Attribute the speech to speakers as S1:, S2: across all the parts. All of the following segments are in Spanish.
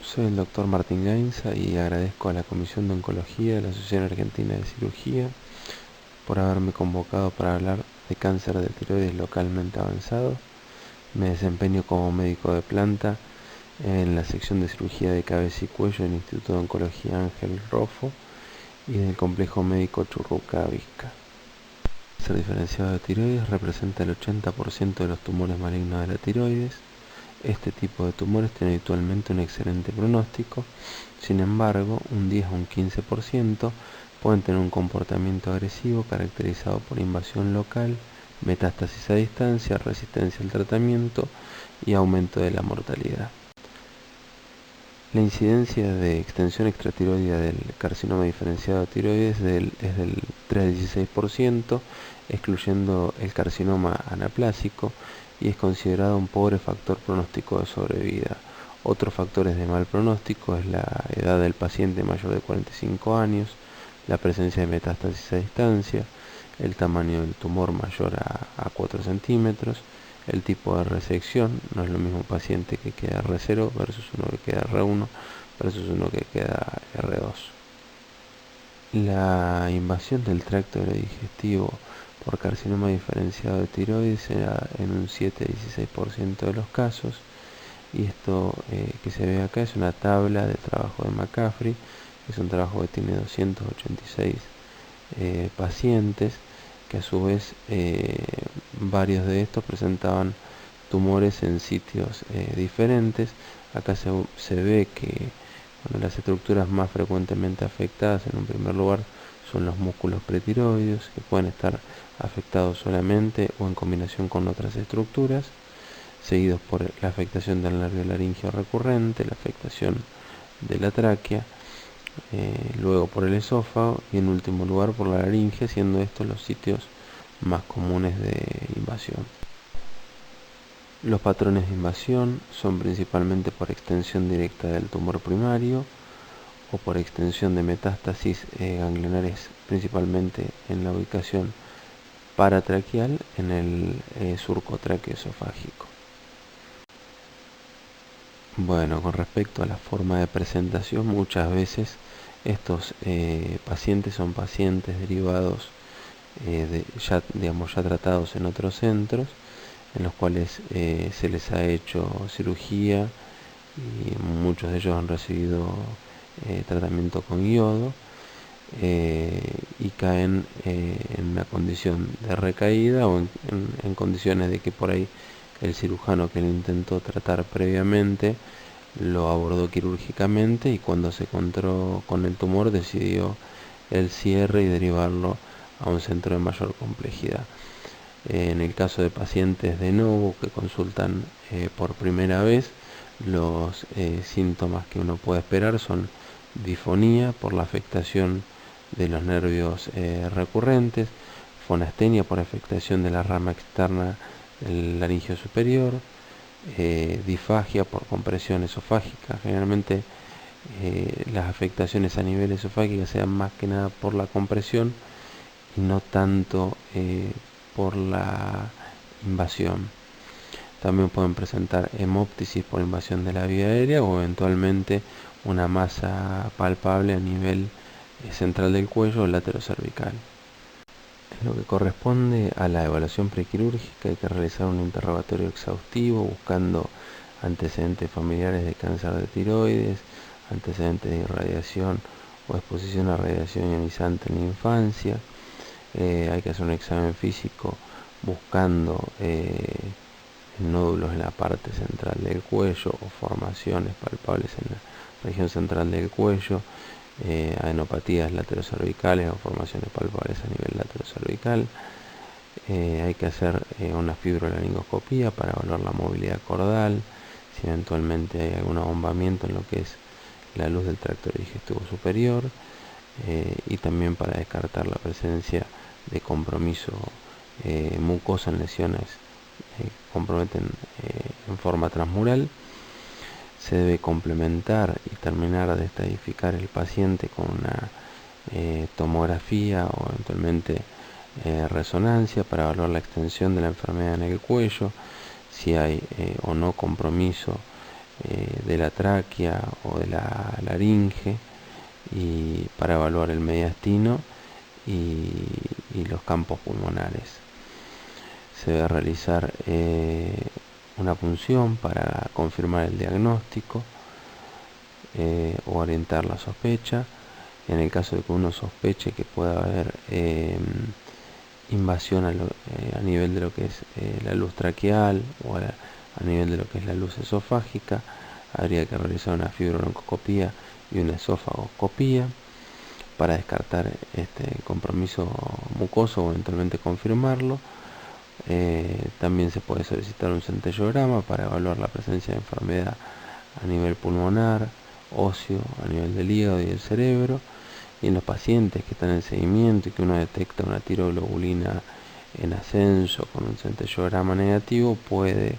S1: Soy el doctor Martín Gainza y agradezco a la Comisión de Oncología de la Asociación Argentina de Cirugía por haberme convocado para hablar de cáncer de tiroides localmente avanzado. Me desempeño como médico de planta en la sección de cirugía de cabeza y cuello del Instituto de Oncología Ángel Rofo y del Complejo Médico Churruca Vizca. El cáncer diferenciado de tiroides representa el 80% de los tumores malignos de la tiroides. Este tipo de tumores tiene habitualmente un excelente pronóstico, sin embargo, un 10 a un 15% pueden tener un comportamiento agresivo caracterizado por invasión local, metástasis a distancia, resistencia al tratamiento y aumento de la mortalidad. La incidencia de extensión extratiroidea del carcinoma diferenciado de tiroides es del 3 a 16%, excluyendo el carcinoma anaplásico, y es considerado un pobre factor pronóstico de sobrevida. Otros factores de mal pronóstico es la edad del paciente mayor de 45 años, la presencia de metástasis a distancia, el tamaño del tumor mayor a 4 centímetros, el tipo de resección. No es lo mismo un paciente que queda R0 versus uno que queda R1 versus uno que queda R2. La invasión del tracto digestivo por carcinoma diferenciado de tiroides será en un 7 a 16% de los casos, y esto que se ve acá es una tabla de trabajo de McCaffrey. Es un trabajo que tiene 286 pacientes, que a su vez varios de estos presentaban tumores en sitios diferentes. Acá se ve que las estructuras más frecuentemente afectadas en un primer lugar son los músculos pretiroideos, que pueden estar afectados solamente o en combinación con otras estructuras, seguidos por la afectación del nervio laríngeo recurrente, la afectación de la tráquea, luego por el esófago y en último lugar por la laringe, siendo estos los sitios más comunes de invasión. Los patrones de invasión son principalmente por extensión directa del tumor primario o por extensión de metástasis ganglionares, principalmente en la ubicación paratraqueal en el surco traqueoesofágico. Bueno, con respecto a la forma de presentación, muchas veces estos pacientes son pacientes derivados ya tratados en otros centros, en los cuales se les ha hecho cirugía y muchos de ellos han recibido tratamiento con yodo, y caen en una condición de recaída o en condiciones de que por ahí el cirujano que lo intentó tratar previamente lo abordó quirúrgicamente, y cuando se encontró con el tumor decidió el cierre y derivarlo a un centro de mayor complejidad. En el caso de pacientes de novo que consultan por primera vez, los síntomas que uno puede esperar son difonía por la afectación de los nervios recurrentes, fonastenia por afectación de la rama externa del laringio superior, disfagia por compresión esofágica. Generalmente las afectaciones a nivel esofágico se dan más que nada por la compresión y no tanto por la invasión. También pueden presentar hemóptisis por invasión de la vía aérea o eventualmente una masa palpable a nivel central del cuello o laterocervical. En lo que corresponde a la evaluación prequirúrgica, hay que realizar un interrogatorio exhaustivo buscando antecedentes familiares de cáncer de tiroides, antecedentes de irradiación o exposición a radiación ionizante en la infancia. Hay que hacer un examen físico buscando nódulos en la parte central del cuello o formaciones palpables en la región central del cuello, adenopatías laterocervicales o formaciones palpables a nivel laterocervical. Hay que hacer una fibrolaringoscopía para evaluar la movilidad cordal, si eventualmente hay algún abombamiento en lo que es la luz del tracto digestivo superior, y también para descartar la presencia de compromiso mucosa en lesiones que comprometen en forma transmural. Se debe complementar y terminar de estadificar el paciente con una tomografía o eventualmente resonancia para evaluar la extensión de la enfermedad en el cuello, si hay o no compromiso de la tráquea o de la laringe, y para evaluar el mediastino y los campos pulmonares. Se debe realizar una punción para confirmar el diagnóstico o orientar la sospecha. En el caso de que uno sospeche que pueda haber invasión a nivel de lo que es la luz traqueal o a nivel de lo que es la luz esofágica, habría que realizar una fibrobroncoscopía y una esofagoscopía para descartar este compromiso mucoso o eventualmente confirmarlo. También se puede solicitar un centellograma para evaluar la presencia de enfermedad a nivel pulmonar, óseo, a nivel del hígado y del cerebro. Y en los pacientes que están en seguimiento y que uno detecta una tiroglobulina en ascenso con un centellograma negativo, puede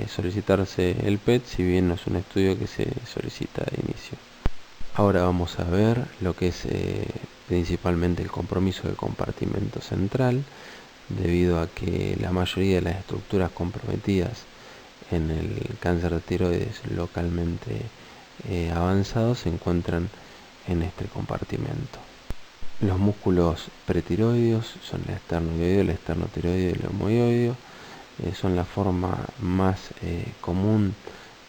S1: solicitarse el PET, si bien no es un estudio que se solicita de inicio. Ahora vamos a ver lo que es principalmente el compromiso del compartimento central, debido a que la mayoría de las estructuras comprometidas en el cáncer de tiroides localmente avanzado se encuentran en este compartimento. Los músculos pretiroideos son el esternoioideo, el esternotiroideo y el homoioideo. Son la forma más común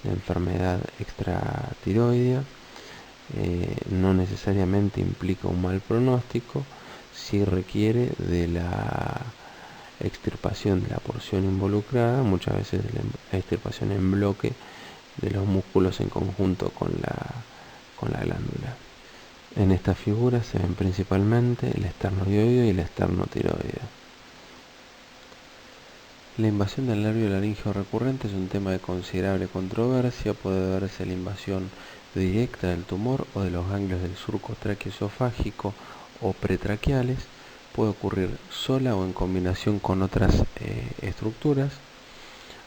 S1: de enfermedad extratiroidea. No necesariamente implica un mal pronóstico, si requiere de la extirpación de la porción involucrada, muchas veces de la extirpación en bloque de los músculos en conjunto con la glándula. En esta figura se ven principalmente el esternoioideo y el esternotiroideo. La invasión del nervio laríngeo recurrente es un tema de considerable controversia. Puede verse la invasión directa del tumor o de los ganglios del surco traqueoesofágico o pretraqueales. Puede ocurrir sola o en combinación con otras estructuras.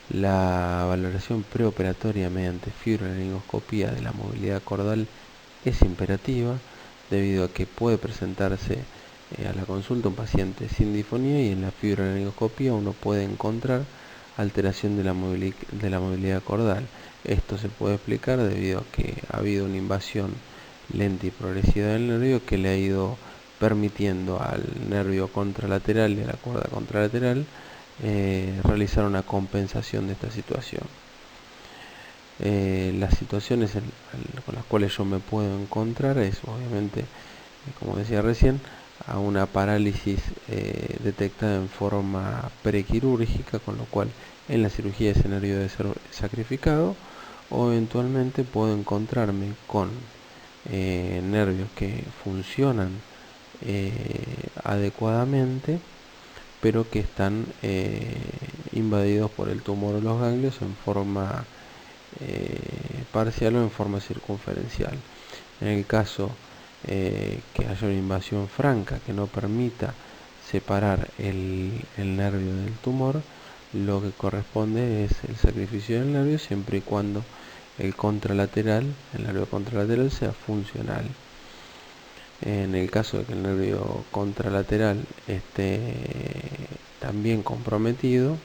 S1: La valoración preoperatoria mediante fibrolaringoscopía de la movilidad cordal es imperativa, debido a que puede presentarse a la consulta un paciente sin disfonía, y en la fibrolaringoscopía uno puede encontrar alteración de la movilidad cordal. Esto se puede explicar debido a que ha habido una invasión lenta y progresiva del nervio que le ha ido permitiendo al nervio contralateral y a la cuerda contralateral realizar una compensación de esta situación. Las situaciones con las cuales yo me puedo encontrar es, obviamente, como decía recién, a una parálisis detectada en forma prequirúrgica, con lo cual en la cirugía ese nervio debe ser sacrificado, o eventualmente puedo encontrarme con nervios que funcionan adecuadamente, pero que están invadidos por el tumor o los ganglios en forma parcial o en forma circunferencial. En el caso que haya una invasión franca que no permita separar el nervio del tumor, lo que corresponde es el sacrificio del nervio, siempre y cuando el nervio contralateral sea funcional. En el caso de que el nervio contralateral esté también comprometido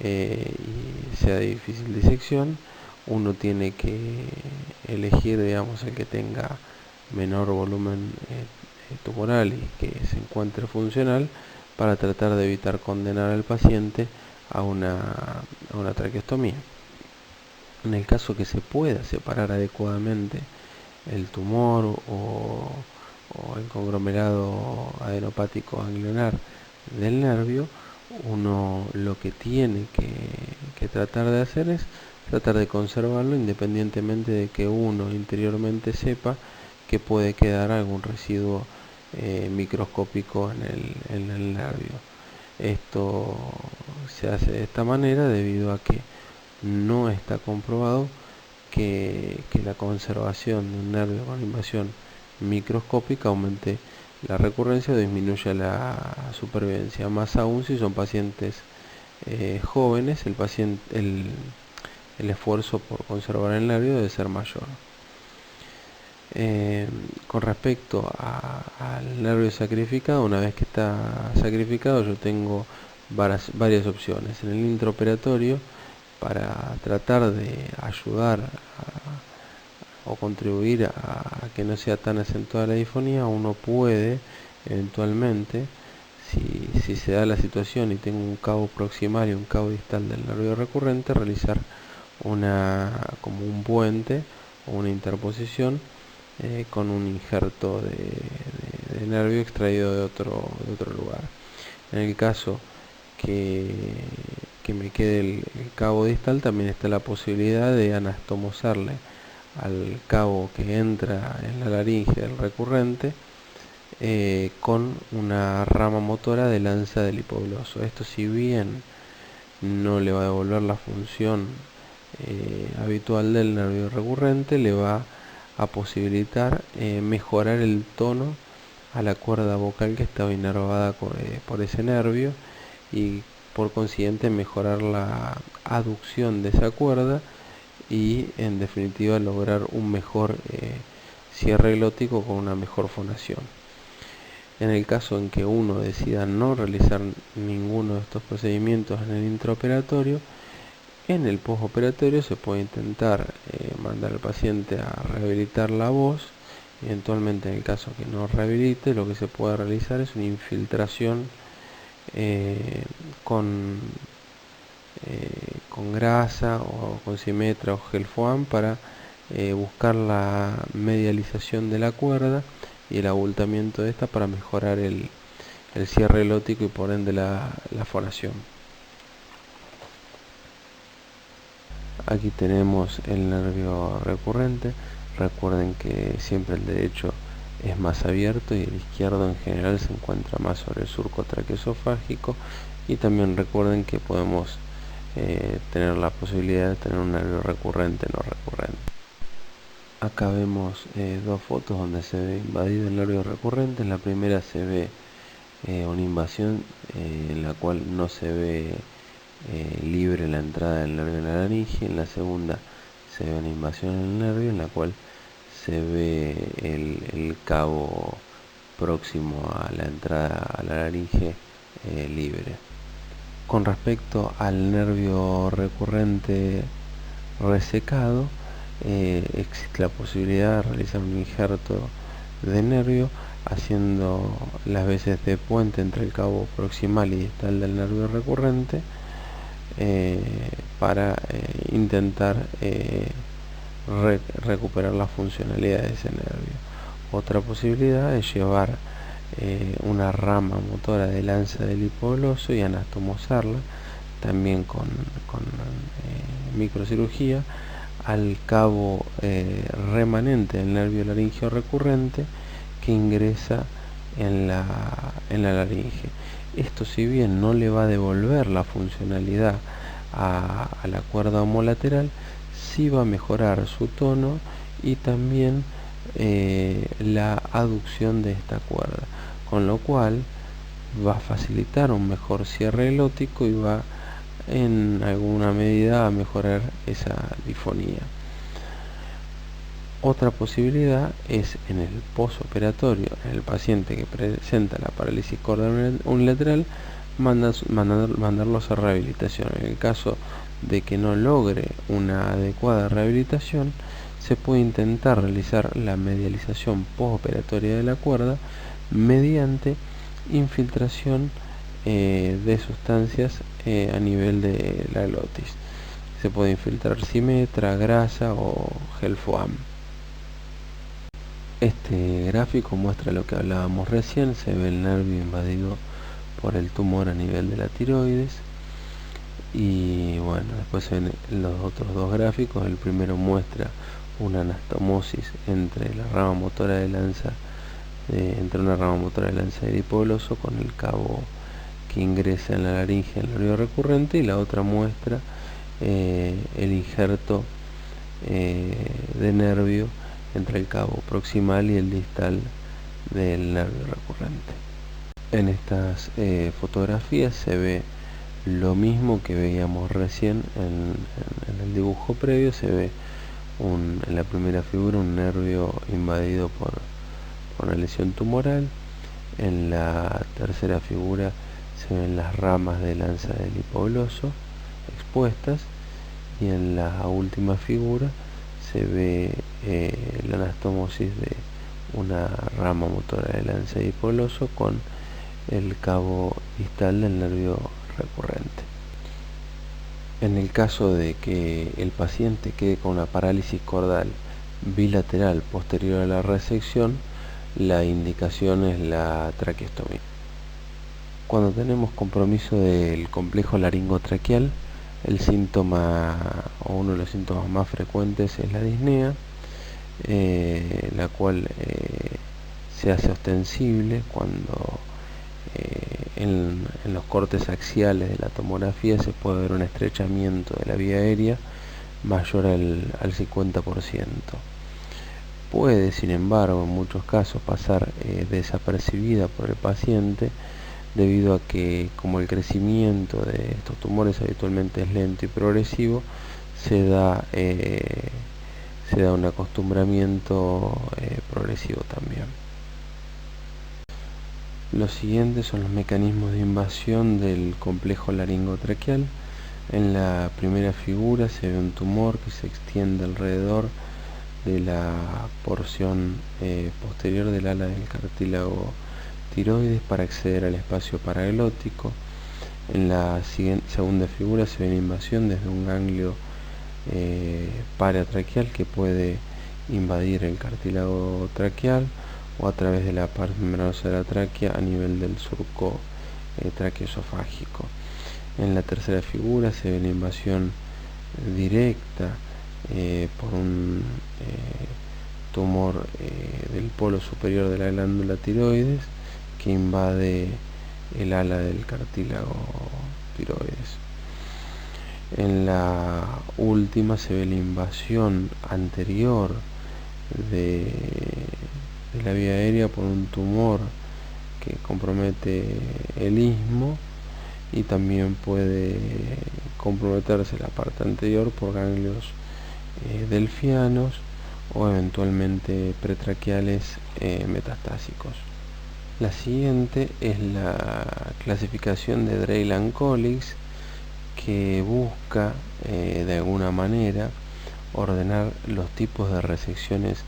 S1: y sea de difícil disección, uno tiene que elegir, digamos, el que tenga menor volumen tumoral y que se encuentre funcional, para tratar de evitar condenar al paciente a una traqueostomía. En el caso que se pueda separar adecuadamente el tumor o el conglomerado adenopático ganglionar del nervio, uno lo que tiene que tratar de hacer es tratar de conservarlo, independientemente de que uno interiormente sepa que puede quedar algún residuo microscópico en el nervio. Esto se hace de esta manera debido a que no está comprobado que la conservación de un nervio con invasión microscópica aumente la recurrencia o disminuya la supervivencia, más aún si son pacientes jóvenes. El esfuerzo por conservar el nervio debe ser mayor. Con respecto al nervio sacrificado, una vez que está sacrificado, yo tengo varias opciones. En el intraoperatorio, para tratar de ayudar o contribuir a que no sea tan acentuada la disfonía, uno puede eventualmente, si se da la situación y tengo un cabo proximal y un cabo distal del nervio recurrente, realizar como un puente o una interposición con un injerto de nervio extraído de otro lugar. En el caso que me quede el cabo distal, también está la posibilidad de anastomosarle al cabo que entra en la laringe del recurrente con una rama motora de lanza del hipogloso. Esto, si bien no le va a devolver la función habitual del nervio recurrente, le va a posibilitar mejorar el tono a la cuerda vocal que estaba inervada por ese nervio, y por consiguiente mejorar la aducción de esa cuerda y en definitiva lograr un mejor cierre glótico con una mejor fonación. En el caso en que uno decida no realizar ninguno de estos procedimientos en el intraoperatorio, en el postoperatorio se puede intentar mandar al paciente a rehabilitar la voz. Eventualmente, en el caso que no rehabilite, lo que se puede realizar es una infiltración con grasa o con Simetra o gel foam para buscar la medialización de la cuerda y el abultamiento de esta para mejorar el cierre glótico y por ende la fonación. Aquí tenemos el nervio recurrente. Recuerden que siempre el derecho es más abierto y el izquierdo en general se encuentra más sobre el surco traqueosofágico, y también recuerden que podemos tener la posibilidad de tener un nervio recurrente no recurrente. Acá vemos dos fotos donde se ve invadido el nervio recurrente. En la primera se ve una invasión en la cual no se ve libre la entrada del nervio en la laringe. En la segunda se ve una invasión en el nervio en la cual se ve el cabo próximo a la entrada a la laringe libre. Con respecto al nervio recurrente resecado, existe la posibilidad de realizar un injerto de nervio haciendo las veces de puente entre el cabo proximal y distal del nervio recurrente para intentar recuperar la funcionalidad de ese nervio. Otra posibilidad es llevar una rama motora de lanza del hipogloso y anastomosarla también con microcirugía al cabo remanente del nervio laringeo recurrente que ingresa en la laringe. Esto, si bien no le va a devolver la funcionalidad a la cuerda homolateral, sí va a mejorar su tono y también la aducción de esta cuerda, con lo cual va a facilitar un mejor cierre glótico y va en alguna medida a mejorar esa disfonía. Otra posibilidad es en el postoperatorio, en el paciente que presenta la parálisis córnea unilateral, mandarlos a rehabilitación. En el caso de que no logre una adecuada rehabilitación, se puede intentar realizar la medialización postoperatoria de la cuerda mediante infiltración de sustancias a nivel de la glotis. Se puede infiltrar Simetra, grasa o gel foam. Este gráfico muestra lo que hablábamos recién. Se ve el nervio invadido por el tumor a nivel de la tiroides. Y bueno, después se ven los otros dos gráficos. El primero muestra una anastomosis entre la rama motora de lanza entre una rama motora de lanza del hipogloso con el cabo que ingresa en la laringe del nervio recurrente, y la otra muestra el injerto de nervio entre el cabo proximal y el distal del nervio recurrente. En estas fotografías se ve lo mismo que veíamos recién en el dibujo previo. Se ve en la primera figura un nervio invadido por una lesión tumoral. En la tercera figura se ven las ramas de lanza del hipogloso expuestas, y en la última figura se ve la anastomosis de una rama motora del lance adipoloso con el cabo distal del nervio recurrente. En el caso de que el paciente quede con una parálisis cordal bilateral posterior a la resección, la indicación es la traqueostomía. Cuando tenemos compromiso del complejo laringotraqueal, el síntoma o uno de los síntomas más frecuentes es la disnea, la cual se hace ostensible cuando en los cortes axiales de la tomografía se puede ver un estrechamiento de la vía aérea mayor al 50%. Puede, sin embargo, en muchos casos pasar desapercibida por el paciente debido a que, como el crecimiento de estos tumores habitualmente es lento y progresivo, se da un acostumbramiento progresivo también. Los siguientes son los mecanismos de invasión del complejo laringotraqueal. En la primera figura se ve un tumor que se extiende alrededor de la porción posterior del ala del cartílago tiroides para acceder al espacio paraglótico. En la segunda figura se ve la invasión desde un ganglio paratraqueal que puede invadir el cartílago traqueal o a través de la parte membranosa de la tráquea a nivel del surco traqueoesofágico. En la tercera figura se ve la invasión directa por un tumor del polo superior de la glándula tiroides que invade el ala del cartílago tiroides. En la última se ve la invasión anterior de la vía aérea por un tumor que compromete el istmo y también puede comprometerse la parte anterior por ganglios delfianos o eventualmente pretraqueales metastásicos. La siguiente es la clasificación de Draylan-Collins, que busca de alguna manera ordenar los tipos de resecciones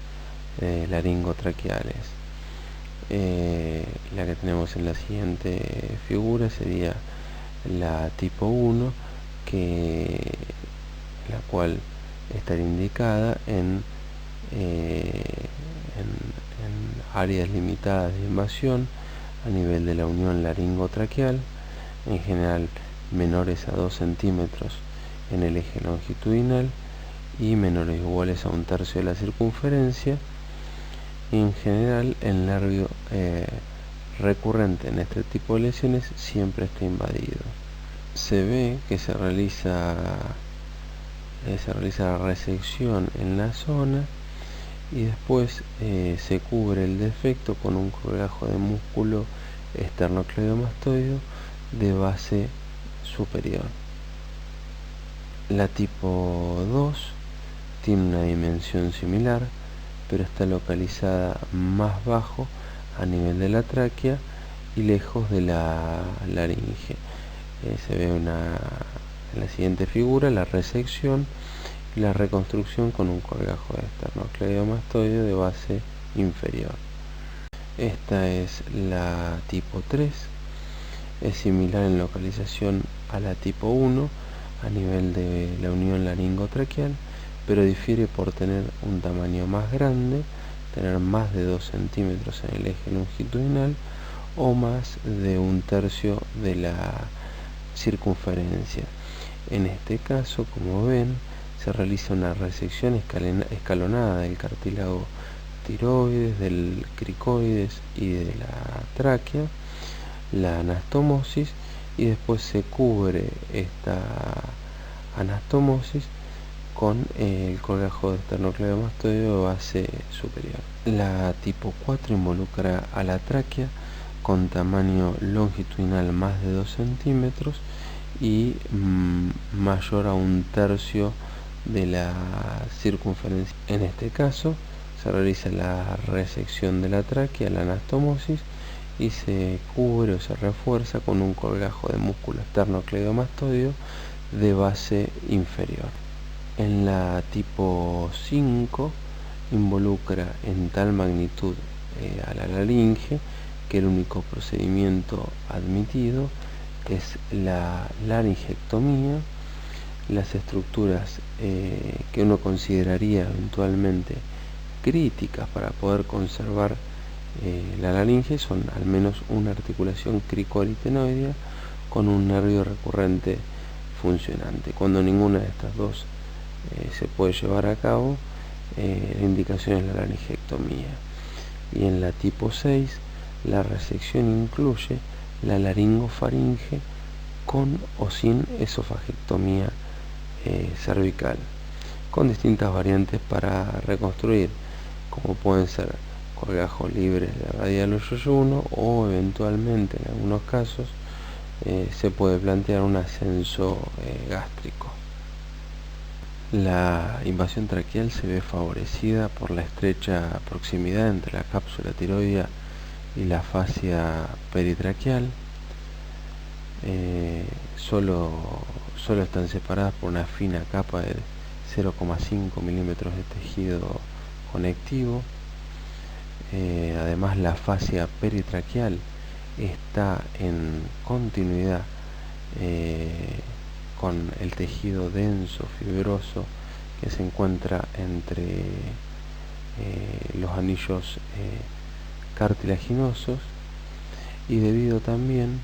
S1: laringotraqueales. La que tenemos en la siguiente figura sería la tipo 1, la cual estaría indicada en áreas limitadas de invasión a nivel de la unión laringotraqueal, en general menores a 2 centímetros en el eje longitudinal y menores o iguales a 1/3 de la circunferencia. En general, el nervio recurrente en este tipo de lesiones siempre está invadido. Se ve que se realiza la resección en la zona y después se cubre el defecto con un colgajo de músculo esternocleidomastoideo de base superior. La tipo 2 tiene una dimensión similar, pero está localizada más bajo a nivel de la tráquea y lejos de la laringe. Se ve en la siguiente figura la resección y la reconstrucción con un colgajo de esternocleidomastoideo de base inferior. Esta es la tipo 3, es similar en localización a la tipo 1 a nivel de la unión laringotraqueal, pero difiere por tener un tamaño más grande, tener más de 2 centímetros en el eje longitudinal o más de 1/3 de la circunferencia. En este caso, como ven, se realiza una resección escalonada del cartílago tiroides, del cricoides y de la tráquea, la anastomosis, y después se cubre esta anastomosis con el colgajo de esternocleidomastoideo de base superior. La tipo 4 involucra a la tráquea con tamaño longitudinal más de 2 centímetros y mayor a 1/3 de la circunferencia. En este caso se realiza la resección de la tráquea, la anastomosis, y se cubre o se refuerza con un colgajo de músculo esternocleidomastoideo de base inferior. En la tipo 5 involucra en tal magnitud a la laringe que el único procedimiento admitido es la laringectomía. Las estructuras que uno consideraría eventualmente críticas para poder conservar la laringe son al menos una articulación cricoaritenoidea con un nervio recurrente funcionante. Cuando ninguna de estas dos se puede llevar a cabo, la indicación es la laringectomía. Y en la tipo 6, la resección incluye la laringofaringe con o sin esofagectomía cervical, con distintas variantes para reconstruir, como pueden ser colgajos libres de radial 8-1 o eventualmente en algunos casos se puede plantear un ascenso gástrico. La invasión traqueal se ve favorecida por la estrecha proximidad entre la cápsula tiroidea y la fascia peritraqueal. Solo están separadas por una fina capa de 0,5 milímetros de tejido conectivo. Además, la fascia peritraqueal está en continuidad con el tejido denso, fibroso, que se encuentra entre los anillos cartilaginosos, y debido también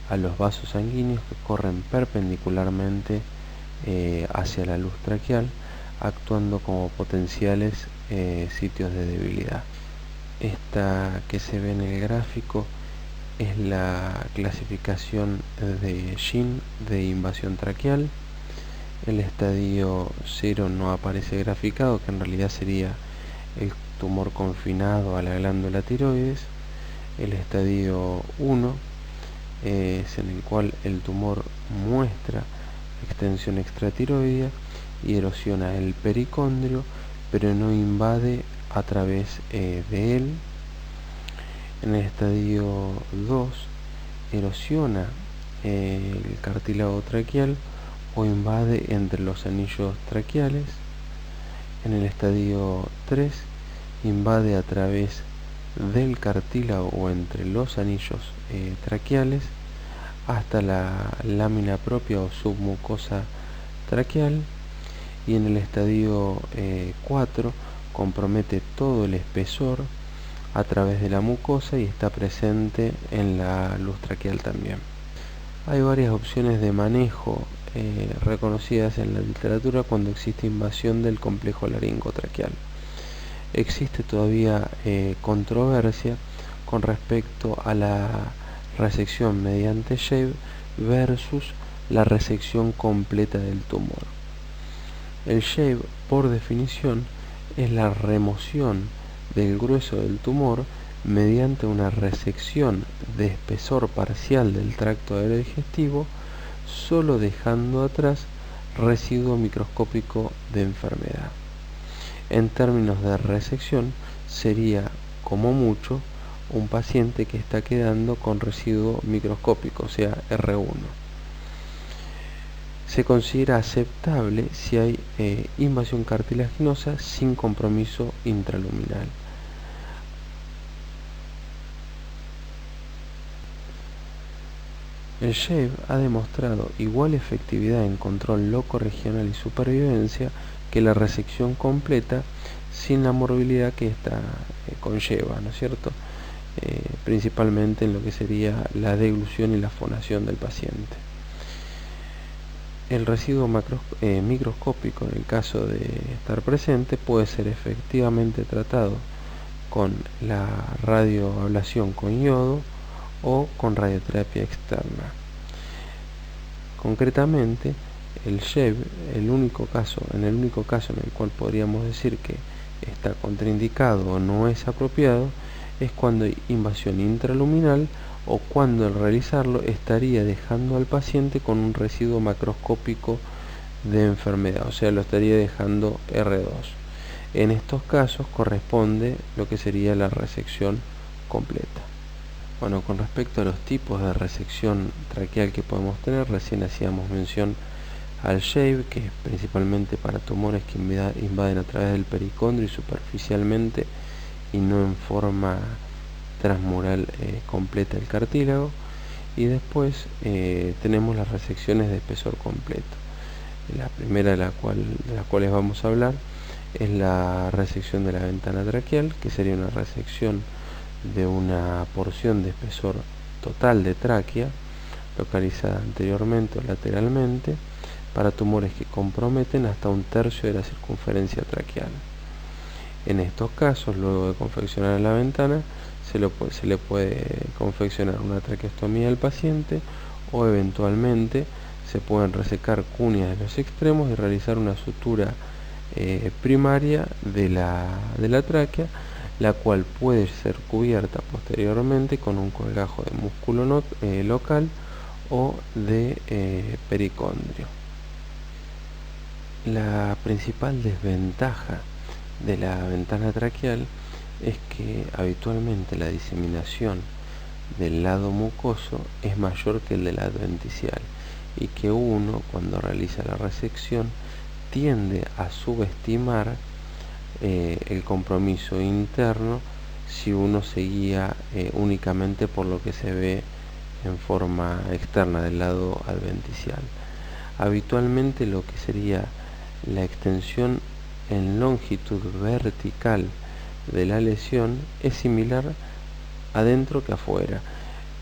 S1: a los vasos sanguíneos que corren perpendicularmente hacia la luz traqueal, actuando como potenciales sitios de debilidad. Esta que se ve en el gráfico es la clasificación de Shin de invasión traqueal. El estadio 0 no aparece graficado, que en realidad sería el tumor confinado a la glándula tiroides. El estadio 1 es en el cual el tumor muestra extensión extratiroidea y erosiona el pericondrio, pero no invade a través de él. En el estadio 2 erosiona el cartílago traqueal o invade entre los anillos traqueales. En el estadio 3 invade a través del cartílago o entre los anillos traqueales hasta la lámina propia o submucosa traqueal. Y en el estadio 4 compromete todo el espesor a través de la mucosa y está presente en la luz traqueal también. Hay varias opciones de manejo reconocidas en la literatura cuando existe invasión del complejo laringotraqueal. Existe todavía controversia con respecto a la resección mediante shave versus la resección completa del tumor. El shave, por definición, es la remoción del grueso del tumor mediante una resección de espesor parcial del tracto aerodigestivo, solo dejando atrás residuo microscópico de enfermedad. En términos de resección, sería como mucho un paciente que está quedando con residuo microscópico, o sea, R1. Se considera aceptable si hay invasión cartilaginosa sin compromiso intraluminal. El shave ha demostrado igual efectividad en control locorregional y supervivencia que la resección completa, sin la morbilidad que esta conlleva, ¿no es cierto? Principalmente en lo que sería la deglución y la fonación del paciente. El residuo microscópico, en el caso de estar presente, puede ser efectivamente tratado con la radioablación con yodo o con radioterapia externa. Concretamente, el shave, en el único caso en el cual podríamos decir que está contraindicado o no es apropiado, es cuando hay invasión intraluminal o cuando al realizarlo estaría dejando al paciente con un residuo macroscópico de enfermedad, o sea, lo estaría dejando R2. En estos casos corresponde lo que sería la resección completa. Bueno, con respecto a los tipos de resección traqueal que podemos tener, recién hacíamos mención al shave, que es principalmente para tumores que invaden a través del pericondrio y superficialmente y no en forma transmural completa el cartílago. Y después tenemos las resecciones de espesor completo. La primera de las cuales vamos a hablar es la resección de la ventana traqueal, que sería una resección de una porción de espesor total de tráquea, localizada anteriormente o lateralmente, para tumores que comprometen hasta 1/3 de la circunferencia traqueal. En estos casos, luego de confeccionar la ventana, se le puede confeccionar una traqueostomía al paciente, o eventualmente se pueden resecar cuñas de los extremos y realizar una sutura primaria de la tráquea, la cual puede ser cubierta posteriormente con un colgajo de músculo local o de pericondrio. La principal desventaja de la ventana traqueal es que habitualmente la diseminación del lado mucoso es mayor que el del adventicial, y que uno, cuando realiza la resección, tiende a subestimar el compromiso interno si uno se guía únicamente por lo que se ve en forma externa del lado adventicial. Habitualmente lo que sería la extensión en longitud vertical de la lesión es similar adentro que afuera,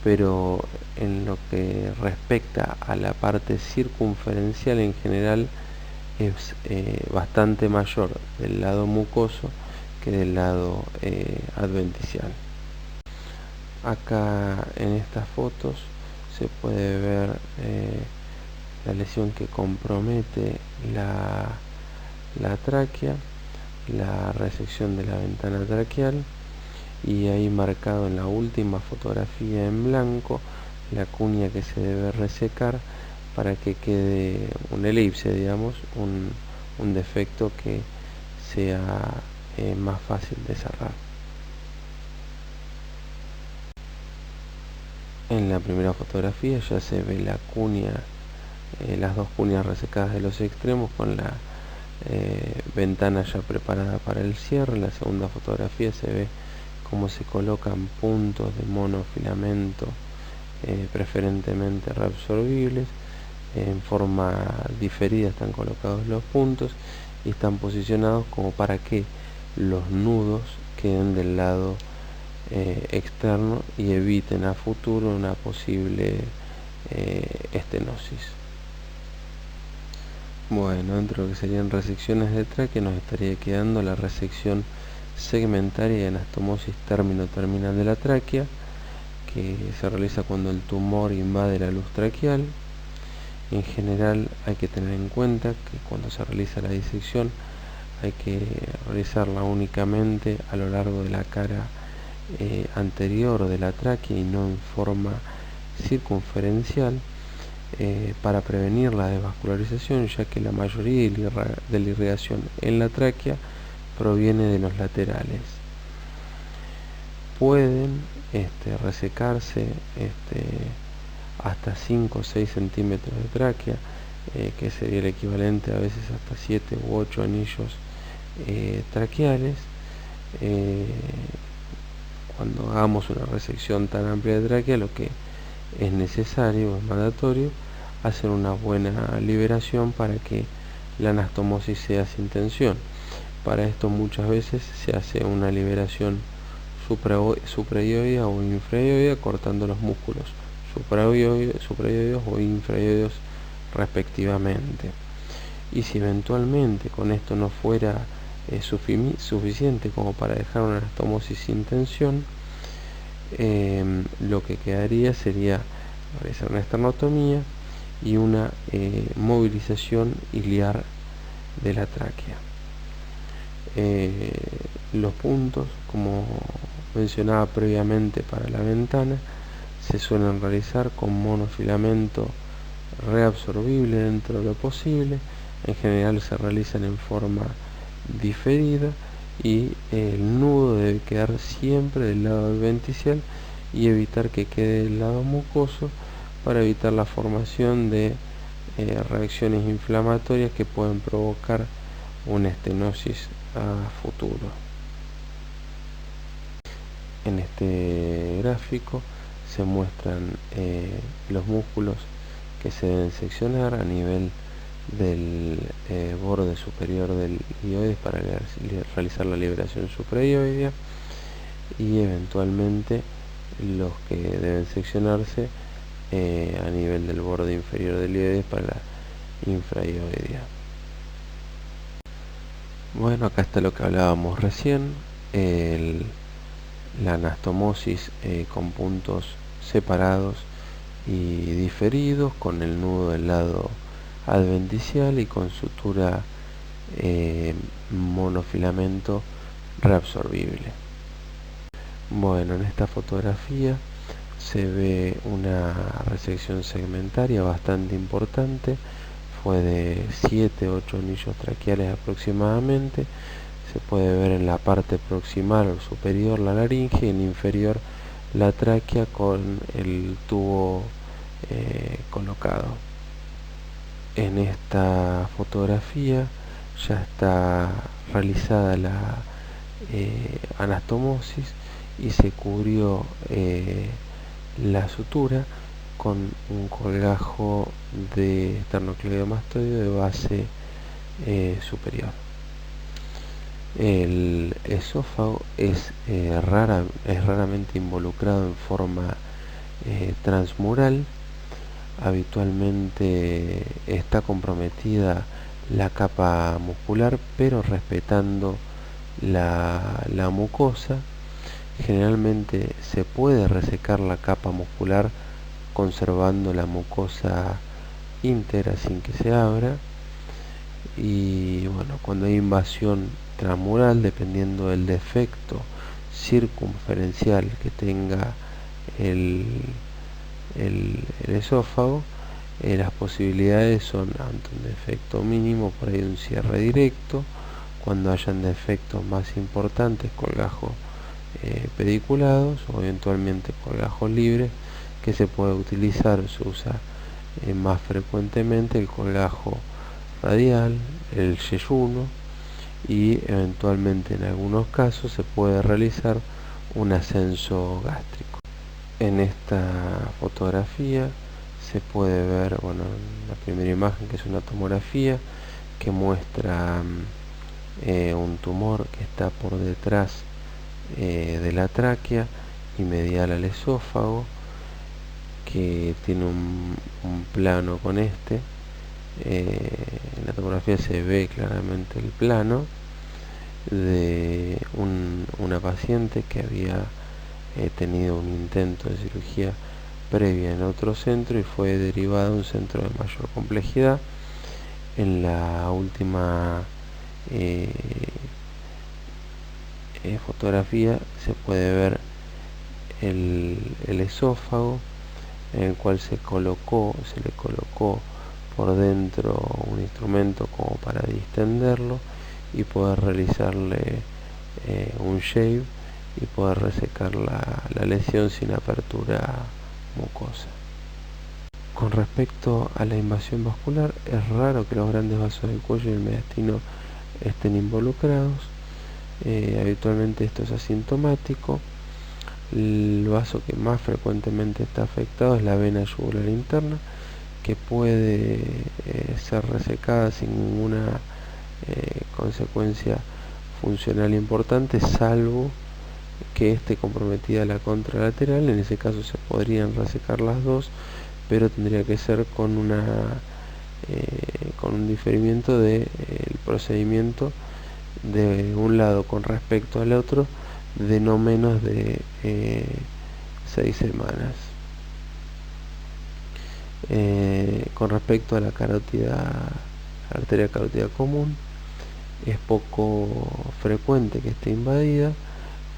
S1: pero en lo que respecta a la parte circunferencial, en general es bastante mayor del lado mucoso que del lado adventicial. Acá en estas fotos se puede ver la lesión que compromete la tráquea, la resección de la ventana traqueal, y ahí marcado en la última fotografía en blanco la cuña que se debe resecar para que quede una elipse, digamos, un defecto que sea más fácil de cerrar. En la primera fotografía ya se ve la cuña, las dos cuñas resecadas de los extremos con la ventana ya preparada para el cierre. En la segunda fotografía se ve cómo se colocan puntos de monofilamento preferentemente reabsorbibles. En forma diferida están colocados los puntos y están posicionados como para que los nudos queden del lado externo y eviten a futuro una posible estenosis. Bueno, dentro de lo que serían resecciones de tráquea nos estaría quedando la resección segmentaria y anastomosis término-terminal de la tráquea, que se realiza cuando el tumor invade la luz traqueal. En general hay que tener en cuenta que cuando se realiza la disección hay que realizarla únicamente a lo largo de la cara anterior de la tráquea y no en forma circunferencial, para prevenir la desvascularización, ya que la mayoría de la irrigación en la tráquea proviene de los laterales. Pueden resecarse hasta 5 o 6 centímetros de tráquea, que sería el equivalente a veces hasta 7 u 8 anillos traqueales. Cuando hagamos una resección tan amplia de tráquea, lo que es necesario, es mandatorio, hacer una buena liberación para que la anastomosis sea sin tensión. Para esto muchas veces se hace una liberación supraioidea o infraioidea, cortando los músculos supraioideos o infraioideos respectivamente. Y si eventualmente con esto no fuera suficiente como para dejar una anastomosis sin tensión, lo que quedaría sería realizar una esternotomía y una movilización iliar de la tráquea. Los puntos, como mencionaba previamente para la ventana, se suelen realizar con monofilamento reabsorbible dentro de lo posible. En general se realizan en forma diferida y el nudo debe quedar siempre del lado adventicial y evitar que quede del lado mucoso, para evitar la formación de reacciones inflamatorias que pueden provocar una estenosis a futuro. En este gráfico se muestran los músculos que se deben seccionar a nivel del borde superior del ilioides para realizar la liberación suprailioidea, y eventualmente los que deben seccionarse a nivel del borde inferior del ilioides para la infrailioidea. Bueno, acá está lo que hablábamos recién, la anastomosis con puntos separados y diferidos, con el nudo del lado adventicial y con sutura monofilamento reabsorbible. Bueno, en esta fotografía se ve una resección segmentaria bastante importante, fue de 7-8 anillos traqueales aproximadamente. Se puede ver en la parte proximal o superior la laringe y en inferior la tráquea con el tubo colocado. En esta fotografía ya está realizada la anastomosis y se cubrió la sutura con un colgajo de esternocleidomastoideo de base superior. El esófago es raramente involucrado en forma transmural. Habitualmente está comprometida la capa muscular, pero respetando la mucosa. Generalmente se puede resecar la capa muscular conservando la mucosa íntegra sin que se abra. Y bueno, cuando hay invasión transmural, dependiendo del defecto circunferencial que tenga el esófago, las posibilidades son ante un defecto mínimo, por ahí un cierre directo. Cuando hayan defectos más importantes, colgajos pediculados o eventualmente colgajos libres que se puede utilizar. Se usa más frecuentemente el colgajo radial, el yeyuno, y eventualmente en algunos casos se puede realizar un ascenso gástrico. En esta fotografía se puede ver, bueno, la primera imagen, que es una tomografía que muestra un tumor que está por detrás de la tráquea y medial al esófago, que tiene un plano con este. En la tomografía se ve claramente el plano de una paciente que había tenido un intento de cirugía previa en otro centro y fue derivada a un centro de mayor complejidad. En la última fotografía se puede ver el esófago, en el cual se le colocó por dentro un instrumento como para distenderlo y poder realizarle un shave y poder resecar la lesión sin apertura mucosa. Con respecto a la invasión vascular, es raro que los grandes vasos del cuello y el mediastino estén involucrados. Habitualmente esto es asintomático. El vaso que más frecuentemente está afectado es la vena yugular interna, que puede ser resecada sin ninguna consecuencia funcional importante, salvo que esté comprometida la contralateral. En ese caso se podrían resecar las dos, pero tendría que ser con un diferimiento del procedimiento de un lado con respecto al otro de no menos de 6 semanas. Con respecto a la arteria carótida común, es poco frecuente que esté invadida,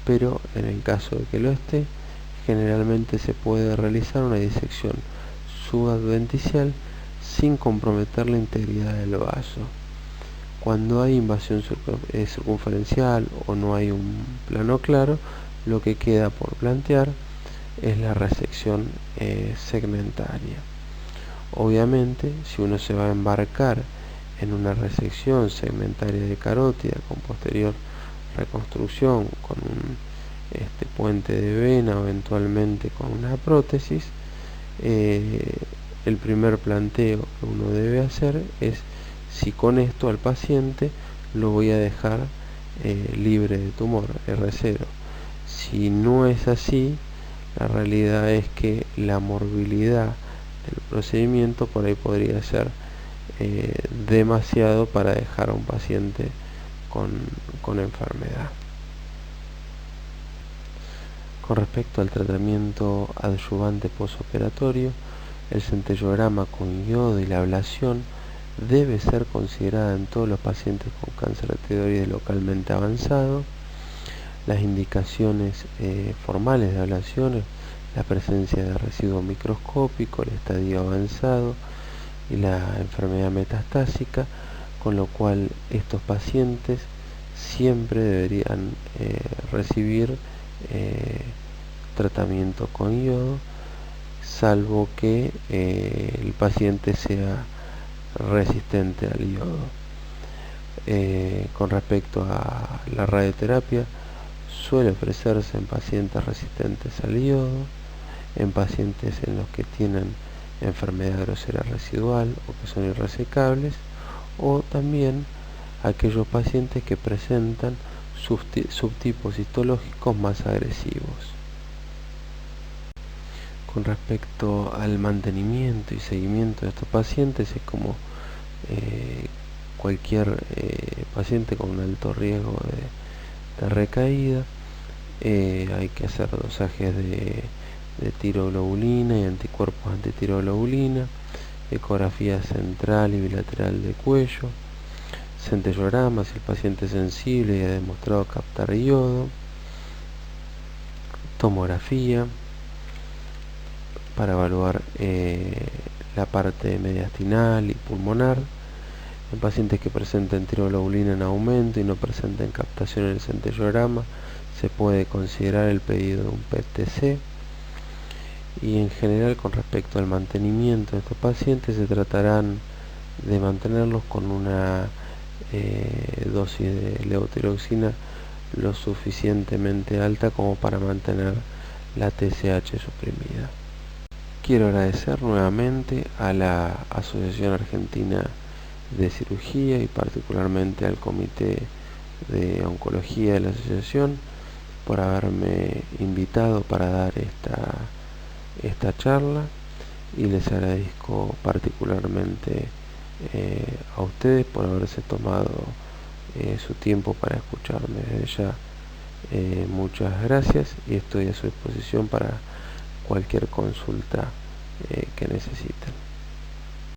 S1: pero en el caso de que lo esté, generalmente se puede realizar una disección subadventicial sin comprometer la integridad del vaso. Cuando hay invasión circunferencial o no hay un plano claro, lo que queda por plantear es la resección segmentaria. Obviamente, si uno se va a embarcar en una resección segmentaria de carótida con posterior reconstrucción con un puente de vena o eventualmente con una prótesis, el primer planteo que uno debe hacer es si con esto al paciente lo voy a dejar libre de tumor, R0. Si no es así, la realidad es que la morbilidad del procedimiento por ahí podría ser demasiado para dejar a un paciente con enfermedad. Con respecto al tratamiento adyuvante posoperatorio, el centellograma con yodo y la ablación debe ser considerada en todos los pacientes con cáncer de tiroides localmente avanzado. Las indicaciones formales de ablación, la presencia de residuo microscópico, el estadio avanzado y la enfermedad metastásica, con lo cual estos pacientes siempre deberían recibir tratamiento con yodo, salvo que el paciente sea resistente al yodo. Con respecto a la radioterapia, suele ofrecerse en pacientes resistentes al yodo, en pacientes en los que tienen enfermedad grosera residual o que son irresecables, o también aquellos pacientes que presentan subtipos histológicos más agresivos. Con respecto al mantenimiento y seguimiento de estos pacientes, es como cualquier paciente con un alto riesgo de recaída. Hay que hacer dosajes de tiroglobulina y anticuerpos antitiroglobulina, ecografía central y bilateral de cuello, centellograma si el paciente es sensible y ha demostrado captar yodo, tomografía para evaluar la parte mediastinal y pulmonar. En pacientes que presenten tiroglobulina en aumento y no presenten captación en el centellograma, se puede considerar el pedido de un PET-TC. Y en general, con respecto al mantenimiento de estos pacientes, se tratarán de mantenerlos con una dosis de levotiroxina lo suficientemente alta como para mantener la TSH suprimida. Quiero agradecer nuevamente a la Asociación Argentina de Cirugía y particularmente al Comité de Oncología de la Asociación por haberme invitado para dar esta charla, y les agradezco particularmente a ustedes por haberse tomado su tiempo para escucharme. Desde ya muchas gracias y estoy a su disposición para cualquier consulta que necesiten.